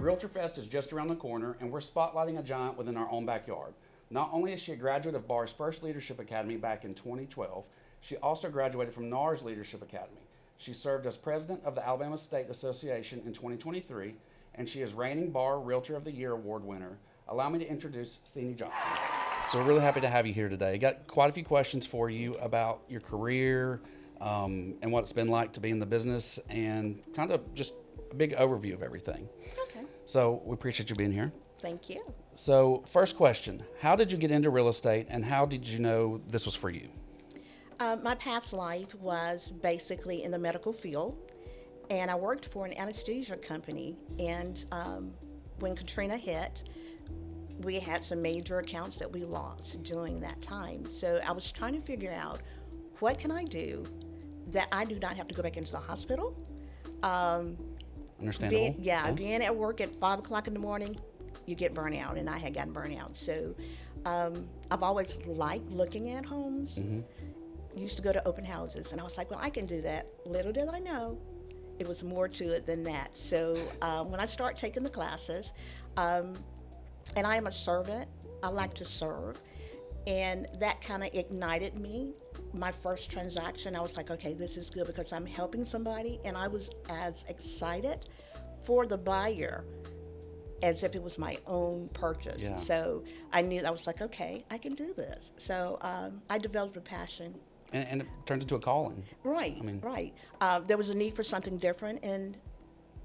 REALTORFest is just around the corner, and we're spotlighting a giant within our own backyard. Not only is she a graduate of BAR's first Leadership Academy back in 2012, she also graduated from NAR's Leadership Academy. She served as president of the Alabama State Association in 2023, and she is reigning BAR Realtor of the Year award winner. Allow me to introduce Senia Johnson. So we're really happy to have you here today. Got quite a few questions for you about your career and what it's been like to be in the business, and kind of just a big overview of everything. Okay. So we appreciate you being here. Thank you. So first question, how did you get into real estate, and how did you know this was for you? My past life was basically in the medical field, and I worked for an anesthesia company. And when Katrina hit, we had some major accounts that we lost during that time. So I was trying to figure out, what can I do that I do not have to go back into the hospital? Understandable. Being at work at 5 o'clock in the morning, you get burnt out, and I had gotten burnt out. So I've always liked looking at homes. Mm-hmm. Used to go to open houses, and I was like, well, I can do that. Little did I know, it was more to it than that. So when I start taking the classes, and I am a servant, I like to serve, and that kind of ignited me. My first transaction, I was like, okay, this is good because I'm helping somebody, and I was as excited for the buyer as if it was my own purchase. Yeah. So I knew, I was like, okay, I can do this. So I developed a passion. And it turns into a calling. Right, right. There was a need for something different, and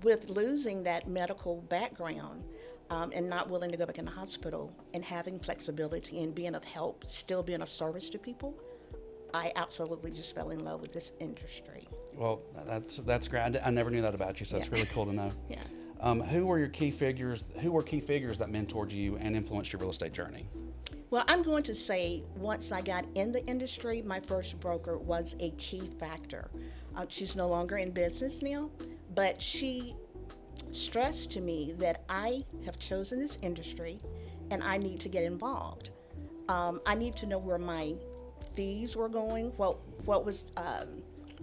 with losing that medical background and not willing to go back in the hospital, and having flexibility and being of help, still being of service to people, I absolutely just fell in love with this industry. Well, that's great. I never knew that about you, so it's really cool to know. Yeah. Who were key figures that mentored you and influenced your real estate journey? Well, I'm going to say, once I got in the industry, my first broker was a key factor. She's no longer in business now, but she stressed to me that I have chosen this industry and I need to get involved. I need to know where my fees were going, what was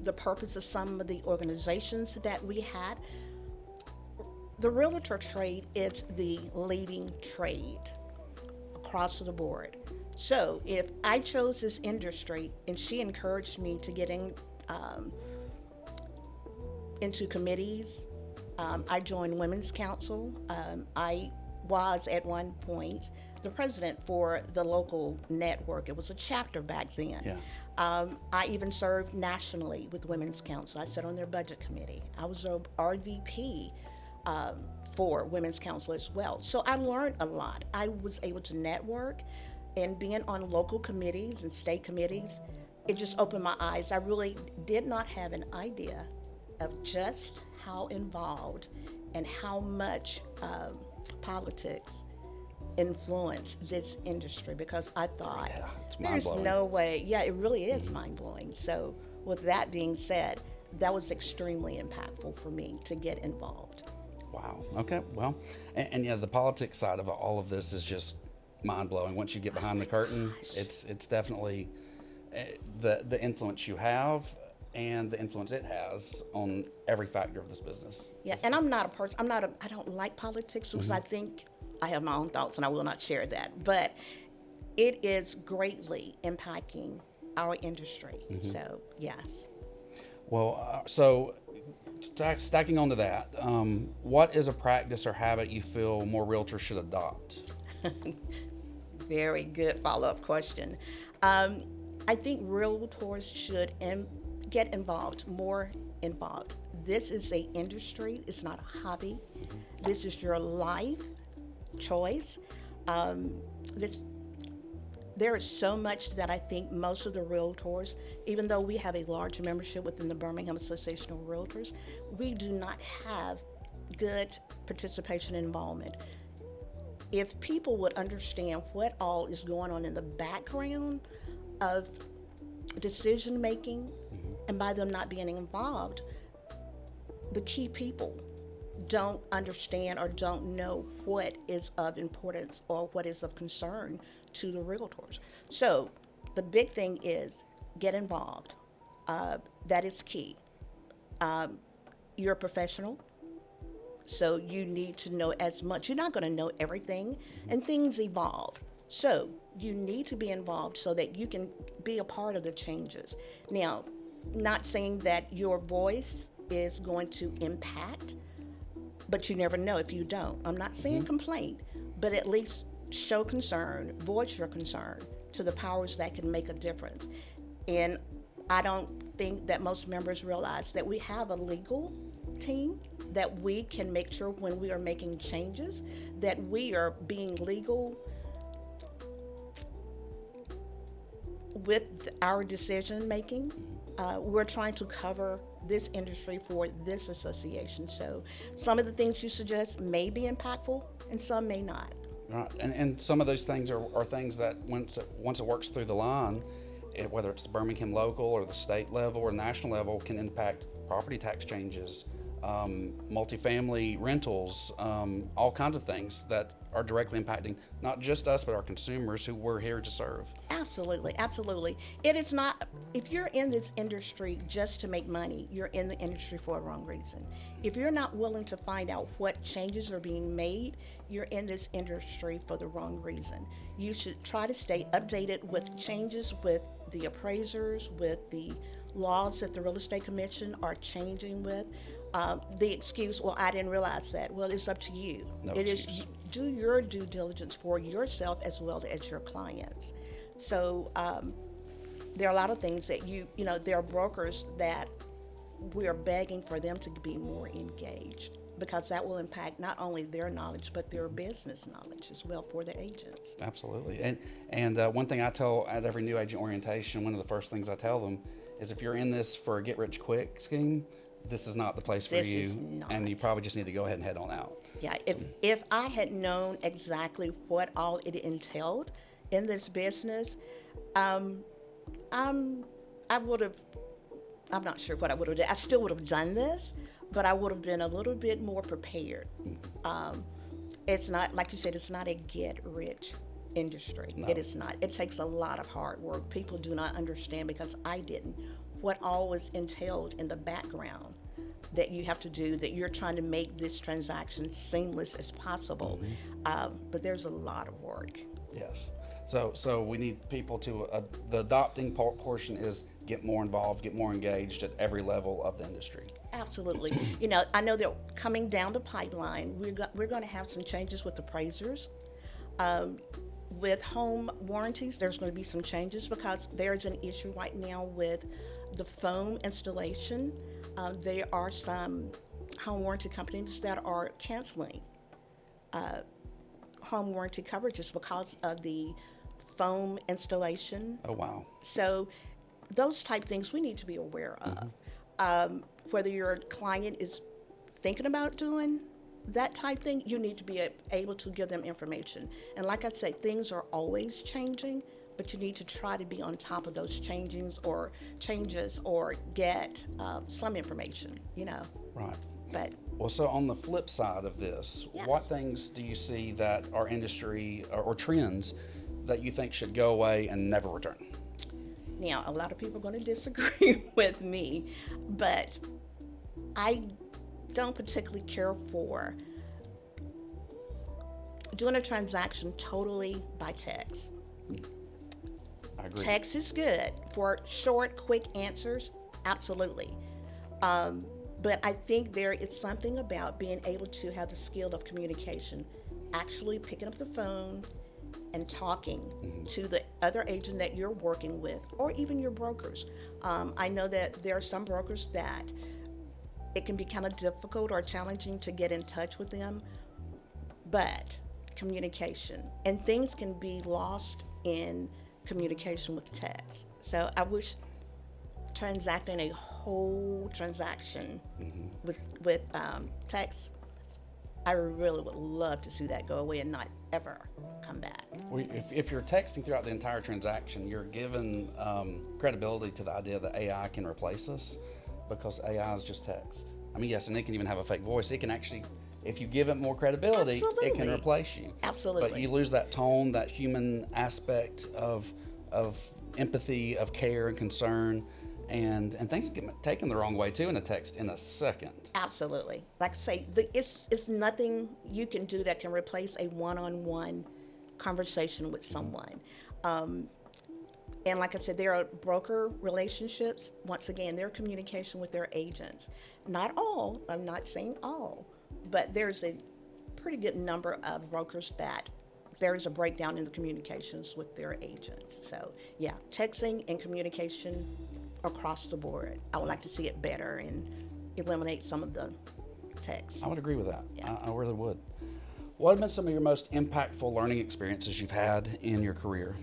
the purpose of some of the organizations that we had. The realtor trade is the leading trade across the board. So if I chose this industry and she encouraged me to get into committees, I joined Women's Council. I was at one point the president for the local network. It was a chapter back then. Yeah. I even served nationally with Women's Council. I sat on their budget committee. I was a RVP for Women's Council as well. So I learned a lot. I was able to network, and being on local committees and state committees, it just opened my eyes. I really did not have an idea of just how involved and how much politics influence this industry, because I thought there's no way. Yeah, it really is mind-blowing. So with that being said, that was extremely impactful for me to get involved. Wow. Okay. Well, and yeah, the politics side of all of this is just mind-blowing. Once you get behind the curtain, it's definitely the influence you have and the influence it has on every factor of this business. Yeah, and I'm not a person. I don't like politics because I think I have my own thoughts, and I will not share that. But it is greatly impacting our industry. So yes. Well, so stacking onto that, what is a practice or habit you feel more realtors should adopt? Very good follow-up question. I think realtors should get involved, more involved. This is an industry, it's not a hobby. This is your life choice. There is so much that I think most of the realtors, even though we have a large membership within the Birmingham Association of Realtors, we do not have good participation and involvement. If people would understand what all is going on in the background of decision making, and by them not being involved, the key people don't understand or don't know what is of importance or what is of concern to the realtors. So the big thing is get involved. That is key. You're a professional, So you need to know as much. You're not going to know everything, and things evolve. So you need to be involved so that you can be a part of the changes. Now, not saying that your voice is going to impact, but you never know if you don't. I'm not saying complain, but at least show concern, voice your concern to the powers that can make a difference. And I don't think that most members realize that we have a legal team, that we can make sure when we are making changes that we are being legal with our decision making. We're trying to cover this industry for this association. So some of the things you suggest may be impactful and some may not. Right, and some of those things are things that once it works through the line, whether it's the Birmingham local or the state level or national level, can impact property tax changes, multifamily rentals, all kinds of things that are directly impacting not just us, but our consumers who we're here to serve. Absolutely, absolutely. It is not, if you're in this industry just to make money, you're in the industry for a wrong reason. If you're not willing to find out what changes are being made, you're in this industry for the wrong reason. You should try to stay updated with changes with the appraisers, with the laws that the Real Estate Commission are changing with. The excuse, well, I didn't realize that. Well, it's up to you. No It excuse. is, do your due diligence for yourself as well as your clients. So there are a lot of things that there are brokers that we are begging for them to be more engaged, because that will impact not only their knowledge, but their business knowledge as well for the agents. Absolutely. And one thing I tell at every new agent orientation, one of the first things I tell them is, if you're in this for a get-rich-quick scheme, this is not the place for This you, is not. and you probably just need to go ahead and head on out. Yeah, if I had known exactly what all it entailed in this business, I would have, I'm not sure what I would have done. I still would have done this, but I would have been a little bit more prepared. It's not, like you said, it's not a get-rich industry. No. It is not. It takes a lot of hard work. People do not understand, because I didn't, what all was entailed in the background that you have to do, that you're trying to make this transaction seamless as possible. But there's a lot of work. Yes. So we need people to, the adopting portion is get more involved, get more engaged at every level of the industry. Absolutely. I know that coming down the pipeline, we're going to have some changes with appraisers. With home warranties, there's going to be some changes, because there's an issue right now with the foam installation. There are some home warranty companies that are canceling home warranty coverages because of the foam installation. Oh, wow. So those type things we need to be aware of. Whether your client is thinking about doing that type thing, you need to be able to give them information. And like I said, things are always changing, but you need to try to be on top of those changes or get some information, Right. But Well, so on the flip side of this, Yes. what things do you see that our industry or trends that you think should go away and never return? now, a lot of people are going to disagree with me, but I don't particularly care for doing a transaction totally by text. I agree. Text is good for short, quick answers, absolutely. But I think there is something about being able to have the skill of communication, actually picking up the phone and talking to the other agent that you're working with, or even your brokers. I know that there are some brokers that it can be kind of difficult or challenging to get in touch with them, but communication, and things can be lost in communication with text. So I wish transacting a whole transaction with text, I really would love to see that go away and not ever come back. Well, if you're texting throughout the entire transaction, you're giving credibility to the idea that AI can replace us, because AI is just text. I mean, yes, and it can even have a fake voice. It can actually, if you give it more credibility, it can Absolutely. replace you. Absolutely. But you lose that tone, that human aspect of empathy, of care and concern. and things get taken the wrong way too in a text in a second. Absolutely. Like I say, it's nothing you can do that can replace a one-on-one conversation with someone. And like I said, there are broker relationships. Once again, their communication with their agents. Not all, I'm not saying all, but there's a pretty good number of brokers that there is a breakdown in the communications with their agents. So yeah, texting and communication across the board. I would like to see it better and eliminate some of the texts. I would agree with that. Yeah. I really would. What have been some of your most impactful learning experiences you've had in your career?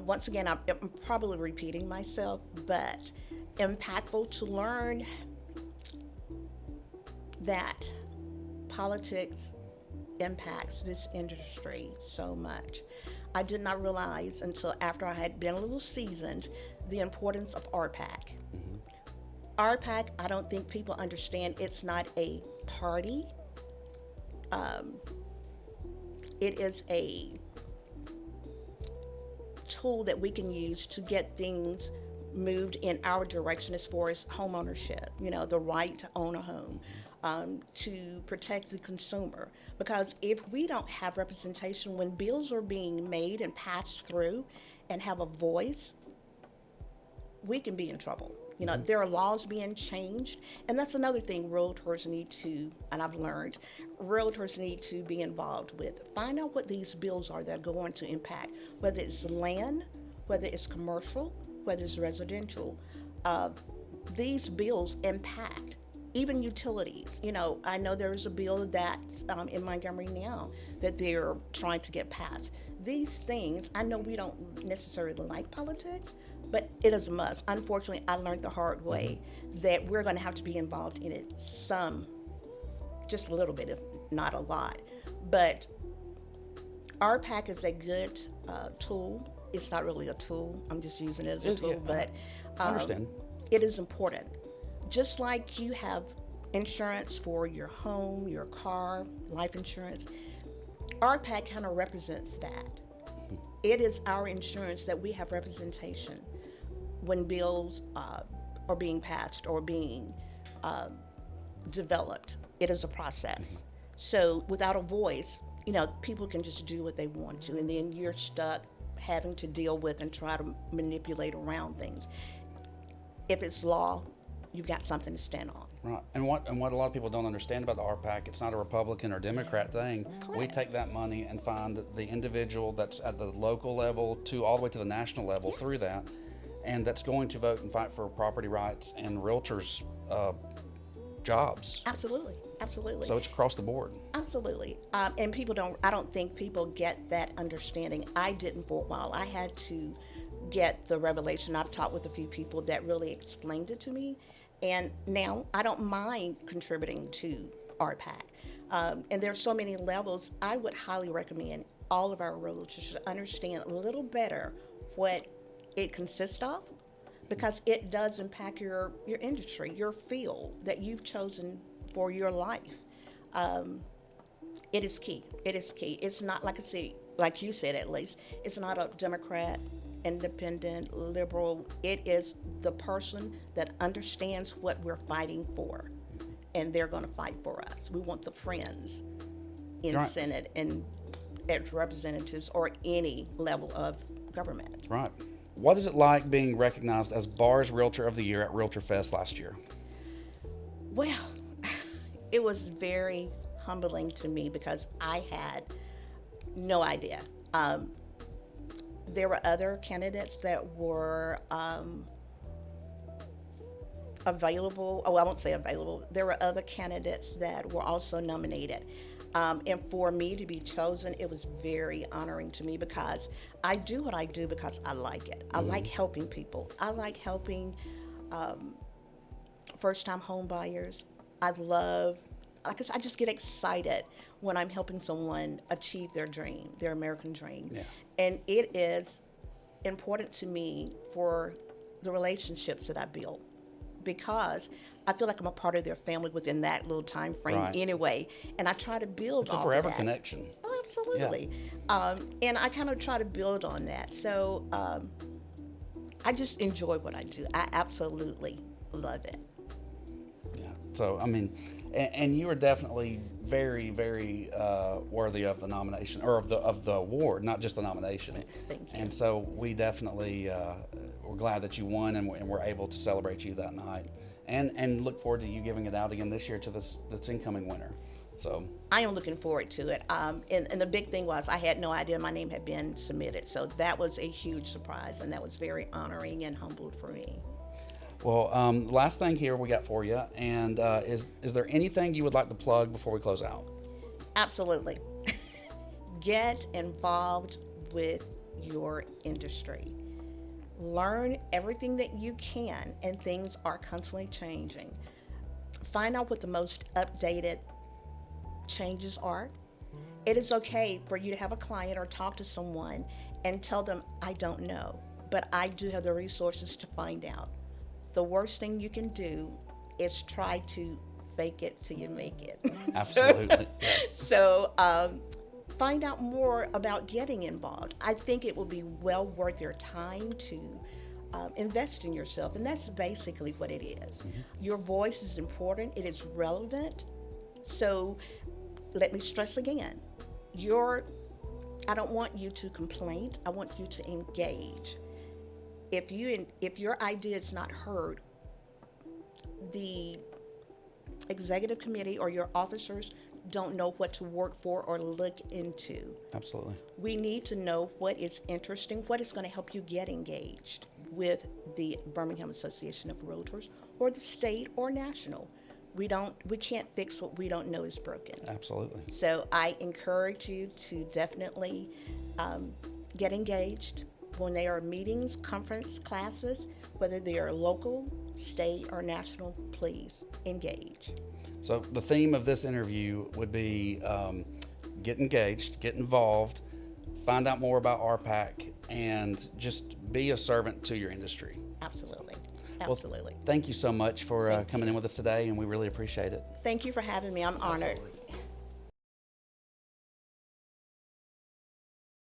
Once again, I'm probably repeating myself, but impactful to learn that politics impacts this industry so much. I did not realize until after I had been a little seasoned the importance of RPAC. RPAC, I don't think people understand, it's not a party. It is a tool that we can use to get things moved in our direction as far as home ownership, the right to own a home, to protect the consumer. Because if we don't have representation when bills are being made and passed through and have a voice, we can be in trouble. There are laws being changed, and that's another thing realtors need to, and I've learned, realtors need to be involved with. Find out what these bills are that are going to impact, whether it's land, whether it's commercial, whether it's residential. These bills impact even utilities. I know there is a bill that's in Montgomery now that they're trying to get passed. These things, I know we don't necessarily like politics, but it is a must. Unfortunately, I learned the hard way that we're going to have to be involved in it just a little bit, if not a lot. But RPAC is a good tool. It's not really a tool. I'm just using it as a tool, but I understand. It is important. Just like you have insurance for your home, your car, life insurance, RPAC kind of represents that. It is our insurance that we have representation when bills are being passed or being developed. It is a process. So without a voice, people can just do what they want to, and then you're stuck having to deal with and try to manipulate around things. If it's law, you've got something to stand on. Right. And what a lot of people don't understand about the RPAC, it's not a Republican or Democrat thing. Correct. We take that money and find the individual that's at the local level to all the way to the national level through that, and that's going to vote and fight for property rights and realtors' jobs. Absolutely. So it's across the board. Absolutely. And I don't think people get that understanding. I didn't for a while. I had to get the revelation. I've talked with a few people that really explained it to me. And now I don't mind contributing to RPAC. And there's so many levels. I would highly recommend all of our realtors to understand a little better what it consists of, because it does impact your industry, your field that you've chosen for your life. It is key. It's not, like I say, like you said, at least, it's not a Democrat, independent, liberal. It is the person that understands what we're fighting for, and they're going to fight for us. We want the friends in Right. Senate and as representatives or any level of government. Right. What is it like being recognized as BAR's Realtor of the Year at REALTORFest last year? Well, it was very humbling to me because I had no idea. There were other candidates that were available. Oh, I won't say available. There were other candidates that were also nominated. And for me to be chosen, it was very honoring to me because I do what I do because I like it. I like helping people. I like helping first-time home buyers. I just get excited when I'm helping someone achieve their dream, their American dream. Yeah. And it is important to me for the relationships that I build, because I feel like I'm a part of their family within that little time frame Right. anyway. And I try to build It's a off forever of that. connection. Oh, absolutely. And I kind of try to build on that. So I just enjoy what I do. I absolutely love it. Yeah. So, I mean, and you are definitely very, very worthy of the nomination, or of the award, not just the nomination. Thank you. And so we definitely we're glad that you won, and we're able to celebrate you that night, and look forward to you giving it out again this year to this incoming winner. So I am looking forward to it. And the big thing was I had no idea my name had been submitted. So that was a huge surprise, and that was very honoring and humbled for me. well, last thing here we got for you, and is there anything you would like to plug before we close out? Absolutely. Get involved with your industry. Learn everything that you can, and things are constantly changing. Find out what the most updated changes are. It is okay for you to have a client or talk to someone and tell them, I don't know, but I do have the resources to find out. The worst thing you can do is try to fake it till you make it. Absolutely. So find out more about getting involved. I think it will be well worth your time to invest in yourself, and that's basically what it is. Your voice is important. It is relevant. So let me stress again, I don't want you to complain. I want you to engage. If your idea is not heard, the executive committee or your officers don't know what to work for or look into. Absolutely. We need to know what is interesting, what is going to help you get engaged with the Birmingham Association of Realtors or the state or national. We can't fix what we don't know is broken. Absolutely. So I encourage you to definitely get engaged when there are meetings, conference, classes, whether they are local, state, or national, please engage. So the theme of this interview would be get engaged, get involved, find out more about RPAC, and just be a servant to your industry. Absolutely. Well, Absolutely. thank you so much for Thank coming you. in with us today, and we really appreciate it. Thank you for having me. I'm honored. Absolutely.